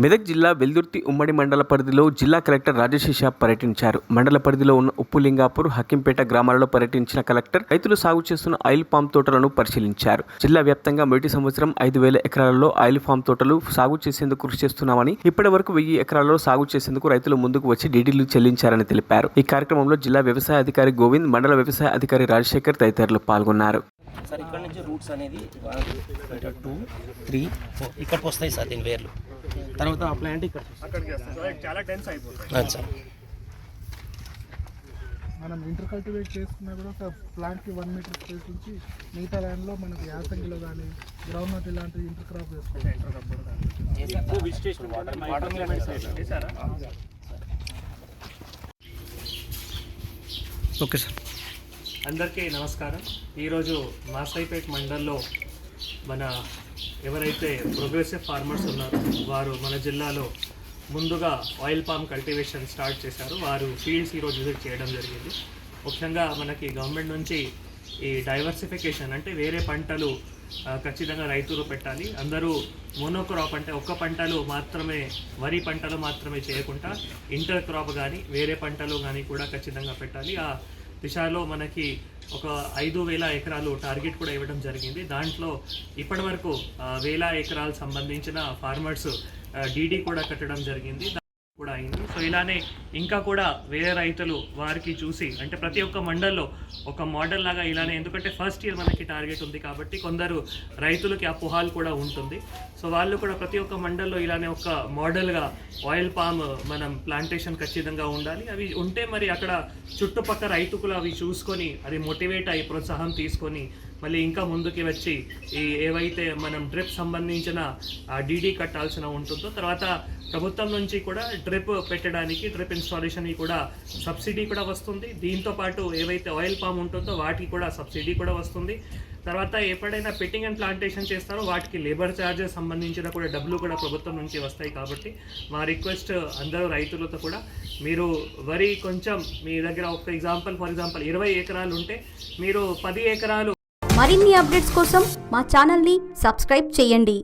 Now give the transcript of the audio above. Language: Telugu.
మెదక్ జిల్లా వెల్దుర్తి ఉమ్మడి మండల పరిధిలో జిల్లా కలెక్టర్ రాజశేష పర్యటించారు. మండల పరిధిలో ఉన్న ఉప్పులింగాపూర్, హక్కింపేట గ్రామాలలో పర్యటించిన కలెక్టర్ రైతులు సాగు చేస్తున్న ఆయిల్ పామ్ తోటలను పరిశీలించారు. జిల్లా వ్యాప్తంగా మొదటి సంవత్సరం 5,000 ఎకరాలలో ఆయిల్ పామ్ తోటలు సాగు చేసేందుకు కృషి చేస్తున్నామని, ఇప్పటి వరకు 1000 ఎకరాలలో సాగు చేసేందుకు రైతులు ముందుకు వచ్చి డీడీలు చెల్లించారని తెలిపారు. ఈ కార్యక్రమంలో జిల్లా వ్యవసాయ అధికారి గోవింద్, మండల వ్యవసాయ అధికారి రాజశేఖర్ తదితరులు పాల్గొన్నారు. సార్ ఇక్కడ నుంచి రూట్స్ అనేది 1, 2, 3, 4 ఇక్కడికి వస్తాయి సార్. దీని వేర్లు తర్వాత ఆ ప్లాంట్ ఇక్కడికి చాలా డెన్స్ అయిపోతుంది సార్. మనం ఇంటర్ కల్టివేట్ చేసుకున్నా కూడా ఒక ప్లాంట్కి 1 మీటర్ స్పేస్ నుంచి మిగతా ల్యాండ్లో మనకు యాసంగిలో కానీ గ్రౌండ్ నట్ ఇలాంటి ఇంటర్ క్రాప్ ఓకే సార్. అందరికీ నమస్కారం. ఈరోజు మాసాయిపేట్ మండల్లో మన ఎవరైతే ప్రోగ్రెసివ్ ఫార్మర్స్ ఉన్నారో వారు మన జిల్లాలో ముందుగా ఆయిల్ పామ్ కల్టివేషన్ స్టార్ట్ చేశారు. వారు ఫీల్డ్స్ ఈరోజు విజిట్ చేయడం జరిగింది. ముఖ్యంగా మనకి గవర్నమెంట్ నుంచి ఈ డైవర్సిఫికేషన్ అంటే వేరే పంటలు ఖచ్చితంగా రైతులు పెట్టాలి. అందరూ మోనోక్రాప్ అంటే ఒక్క పంటలు మాత్రమే, వరి పంటలు మాత్రమే చేయకుండా ఇంటర్ క్రాప్ కానీ వేరే పంటలు కానీ కూడా ఖచ్చితంగా పెట్టాలి. ఆ దిశలో మనకి ఒక 5,000 ఎకరాలు టార్గెట్ కూడా ఇవ్వడం జరిగింది. దాంట్లో ఇప్పటి వరకు 1,000 ఎకరాలు సంబంధించిన ఫార్మర్స్ డీడీ కూడా కట్టడం జరిగింది కూడా అయింది. సో ఇలానే ఇంకా కూడా వేరే రైతులు వారికి చూసి అంటే ప్రతి ఒక్క మండల్లో ఒక మోడల్ లాగా ఇలానే, ఎందుకంటే ఫస్ట్ ఇయర్ మనకి టార్గెట్ ఉంది కాబట్టి కొందరు రైతులకి అపోహాలు కూడా ఉంటుంది. సో వాళ్ళు కూడా ప్రతి ఒక్క మండల్లో ఇలానే ఒక మోడల్గా ఆయిల్ పామ్ మనం ప్లాంటేషన్ ఖచ్చితంగా ఉండాలి. అవి ఉంటే మరి అక్కడ చుట్టుపక్కల రైతులు అవి చూసుకొని అది మోటివేట్ అయ్యి ప్రోత్సాహం తీసుకొని మళ్ళీ ఇంకా ముందుకి వచ్చి ఈ ఏవైతే మనం డ్రిప్ సంబంధించిన డీడీ కట్టాల్సిన ఉంటుందో, తర్వాత ప్రభుత్వం నుంచి కూడా డ్రిప్ పెట్టడానికి డ్రిప్ ఇన్స్టాలేషన్ కూడా సబ్సిడీ కూడా వస్తుంది. దీంతోపాటు ఏవైతే ఆయిల్ పామ్ ఉంటుందో వాటికి కూడా సబ్సిడీ కూడా వస్తుంది. తర్వాత ఎప్పుడైనా పెట్టింగ్ అండ్ ప్లాంటేషన్ చేస్తారో వాటికి లేబర్ ఛార్జెస్ సంబంధించిన కూడా డబ్బులు కూడా ప్రభుత్వం నుంచి వస్తాయి. కాబట్టి మా రిక్వెస్ట్ అందరూ రైతులతో కూడా, మీరు వరి కొంచెం మీ దగ్గర ఒక ఫర్ ఎగ్జాంపుల్ 20 ఎకరాలు ఉంటే మీరు 10 ఎకరాలు. మరిన్ని అప్డేట్స్ కోసం మా ఛానల్ని సబ్స్క్రైబ్ చేయండి.